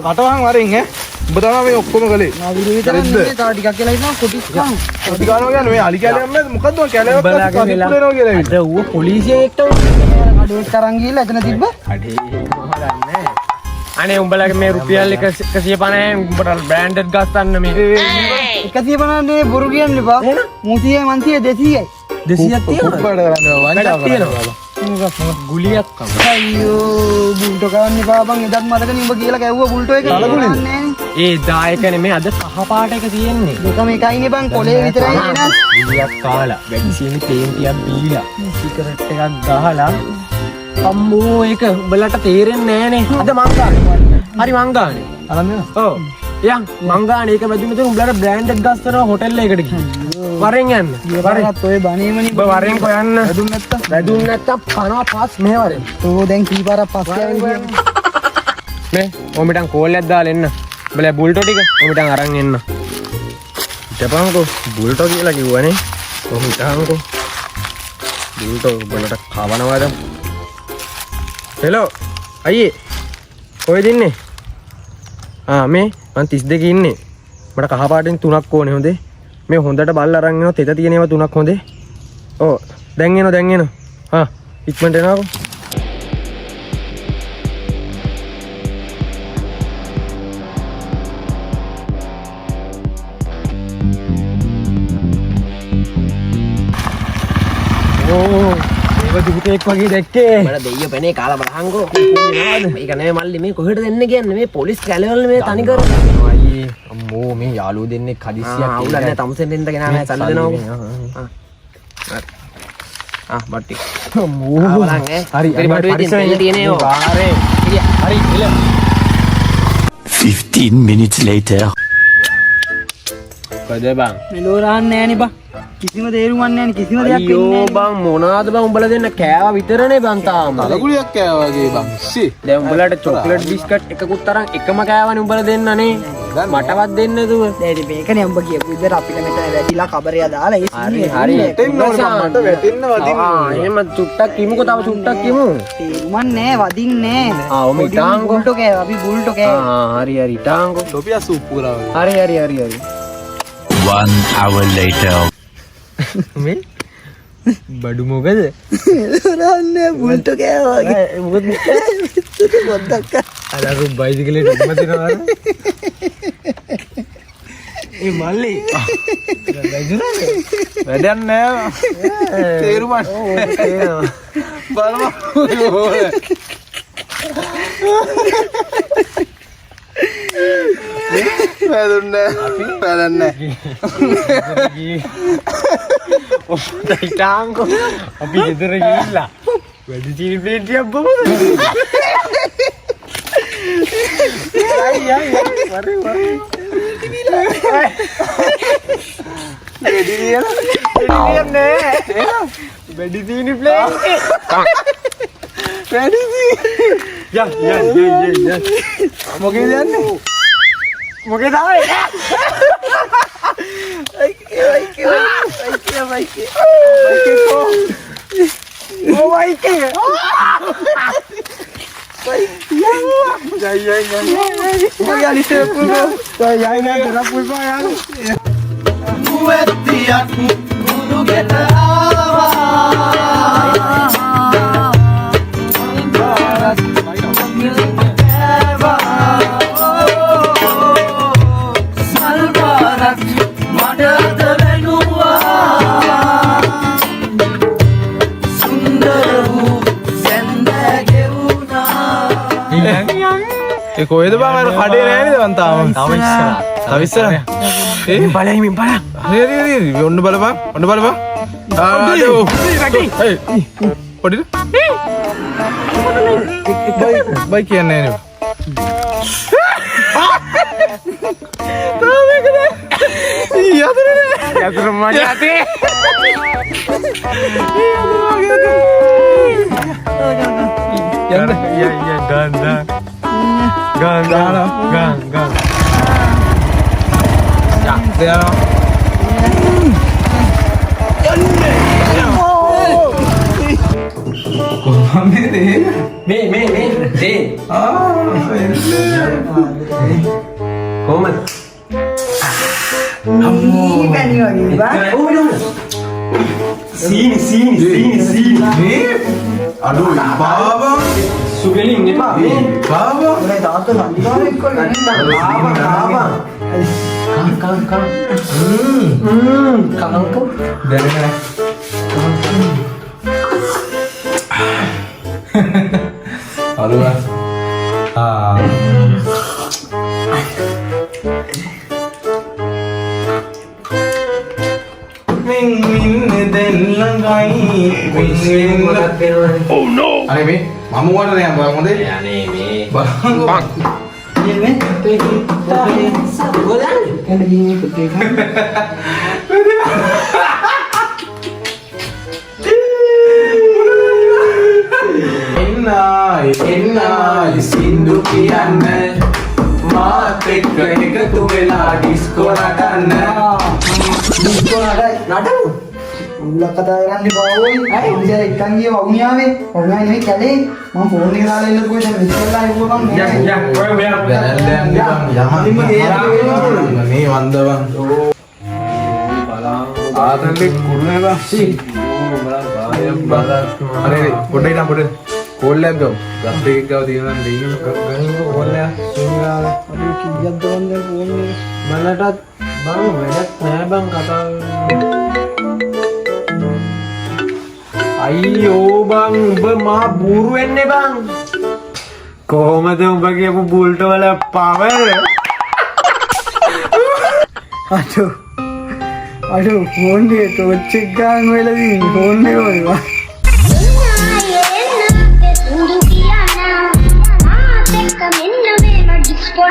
කටවහන් වරින් ඈ. ඔබ තමයි මේ ඔක්කොම කළේ. නවිරු විතරක් නෙමෙයි තව ටිකක් කියලා හිටනවා කොටිස්කම්. කොටි ගන්නවා කියන්නේ මේ අලි කැලේ යන්නේ මොකද්ද ඔය කැලේ වලට කඩේනවා කියලා අද ඌ පොලිසිය එක්ක කඩේට කරන් ගිහලා එතන තිබ්බ. කඩේ මම දන්නේ. අනේ උඹලගේ මේ රුපියල් 150න් උඹට බ්‍රෑන්ඩඩ් ගස්සන්න මේ 150 නේ බොරු කියන්න එපා. 300යි 200යි 200ක් තියෙනවා. ගුලියක් කම. අයියෝ බුල්ටෝ කරන්න එපා බං එදත් මතකනේ උඹ කියලා කැව්වා බුල්ටෝ එක නෑ. ඒ 10 එක නෙමෙයි අද කහ පාට එක තියෙන්නේ. දෙකම එකයිනේ බං කොලේ විතරයි නේ. ගුලියක් කාලා වැක්සින් පේන්ටියක් බීලා සිගරට් එකක් ගහලා අම්මෝ ඒක උඹලට තේරෙන්නේ නෑනේ. අද මං ගානේ. හරි මං ගානේ. අරන් ඔව්. යන් මං ගානේ ඒක වැදුම තුන උඹලට බ්‍රෑන්ඩඩ් ගස් කරනවා හොටෙල් එකකට ගිහින්. වරෙන් යන්න. වරෙන්ත් ඔය බණේමනේ ඔබ වරෙන් කොයන්න. වැදුම් නැත්තම් පනවා පස් මේ වරෙන්. ඕ දැන් කීපාරක් පස්සේ ආවෙන්නේ. මේ ඔමිටන් කෝල් එකක් දාලා එන්න. උඹලා බුල්ටෝ ටික ඔමිටන් අරන් එන්න. ඉතපන්කෝ බුල්ටෝ කියලා කිව්වනේ. ඔමිටන්කෝ. බුල්ටෝ උඹලට කවනවද? හෙලෝ අයියේ කොහෙද ඉන්නේ? මේ මං 32 ඉන්නේ. මට කහ පාටින් 3ක් ඕනේ හොඳේ. මේ හොඳට බල්ල අරන් එනවා තෙත තියෙන ඒවා 3ක් හොඳේ. ඔව් දැන් එනවා. ඉක්මනට එනවාකෝ. දුකෙක් වගේ දැක්කේ. මට දෙයියෝ පෙනේ කාලා බලහන්කෝ. මේක නෙමෙයි මල්ලි මේ කොහෙටද එන්නේ කියන්නේ මේ පොලිස් කැලේවල මේ තනි කර. අයියේ අම්මෝ මේ යාළුවෝ දෙන්නේ හදිස්සියක් අවුලක් නැහැ තමුසෙන් දෙන්න ගෙනාවා සල්ලි දෙනවකෝ. බට්ටි. අම්මෝ බලන් ඈ. හරි පරිස්සමෙන් තියෙන්නේ ඔය. හරි එල. 15 minutes later. කොහෙද බං? මෙලෝ රහන්නේ නෑනේ බං. කිසිම තේරුමක් නෑනේ කිසිම දෙයක් වෙන්නේ අයියෝ බං මොනවාද බං උඹලා දෙන්න කෑවා විතරනේ බං තාම. කලගුලියක් කෑවා වගේ බං. සී. දැන් උඹලට චොක්ලට් බිස්කට් එකකුත් තරම් එකම කෑවනේ උඹලා දෙන්නනේ. මටවත් දෙන්න දුව. දැන් මේකනේ උඹ කියපු විදිහට අපිට මෙතන වැටිලා කබරය දාලා ඒ හරි වැටෙන්න ඕන මට වැටෙන්න වදින්න. එහෙම චුට්ටක් කිමුකෝ තව චුට්ටක් කිමු. තේරුමක් නෑ වදින්නේ නෑ. ඔමි ටාංගෝ. බුල්ටෝ කෑවා අපි බුල්ටෝ කෑවා. හරි ටාංගෝ. ටොපියා සූප් පුරාව. හරි. 1 hour later. මේ බඩු මොකද? රහන්නේ බුල්ටෝ කෑවා. මොකද මොද්දක්ක. අර බයිසිකලේ ඩොම්ම දෙනවා. ඒ මල්ලි වැඩක් නෑ. තේරුමක් බලමු. වැදුන්නේ ටාංගෝ අපි ගෙදර ගිහිල්ලා වැඩි චීනි ප්ලේට් එකක් බමු. වැඩි චීනි ප්ලේට් යන් මොකේද යන්නේ? මොකේද ආවේ? ඒ කොහෙද බං අර කඩේ නෑනේද මං තාම ඉස්සරහ ඒ බලයිමින් බලන්න. හරි ඔන්න බලපන් ආඩෝ පොඩි බයි කියන්නේ නෑනේ තාම එකද යතුරු මඩ යතේ Gang. Ya, කොහොමද මේ තේ කොහමද අම්මෝ පැණි වගේ බා. සීනි අඩෝ බාබා සුගලින් එපා මේ බාබා ඔය තාත්තා සංකාරෙක් කොහෙද? කංකු දැනගෙන අරුවා මින් දෙල්ලඟයි Oh no! අනේ මේ මම වුණා නෑ මම හොඳේ යන්නේ මේ බලංගෝ එන්න ගිහින් පුතේ. එන්නයි සින්දු කියන්න මාත් එක්ක එකතු වෙලා ඩිස්කෝ නටන්න ඩිස්කෝ නටමු. උල්ල කතා කරන්නේ බාවෝයි. අය ඉතින් එක්කන් ගිය වුණාවේ. වුණා නෙවෙයි කැලේ. මම ෆෝන් එක දාලා ඉන්නත් කොහෙද මෙච්චරලා ඉවුවා මම. මේ වන්දවන් ආතල්ලේ කුරුනේ අरे පොඩ්ඩක් ඉන්න පොඩ්ඩ කෝල් එකක් ගමු ගස් එකක් ගාව තියෙනවා දෙයියම ගහින්න කෝල් එක සුන්ගාල අපි කීයක් දවන්ද ෆෝන් එක. මලටත් බං වැඩක් නෑ බං කතා අයියෝ බං උඹ මා බූරු වෙන්නේ බං කොහොමද උඹ කියපු බුල්ට වල පවර් අඩෝ ෆෝන් එකේ ටෝච් එක ගන්න වෙලා තියෙන ෆෝන් එක වේවා. Undukiana, ma te camino de magis por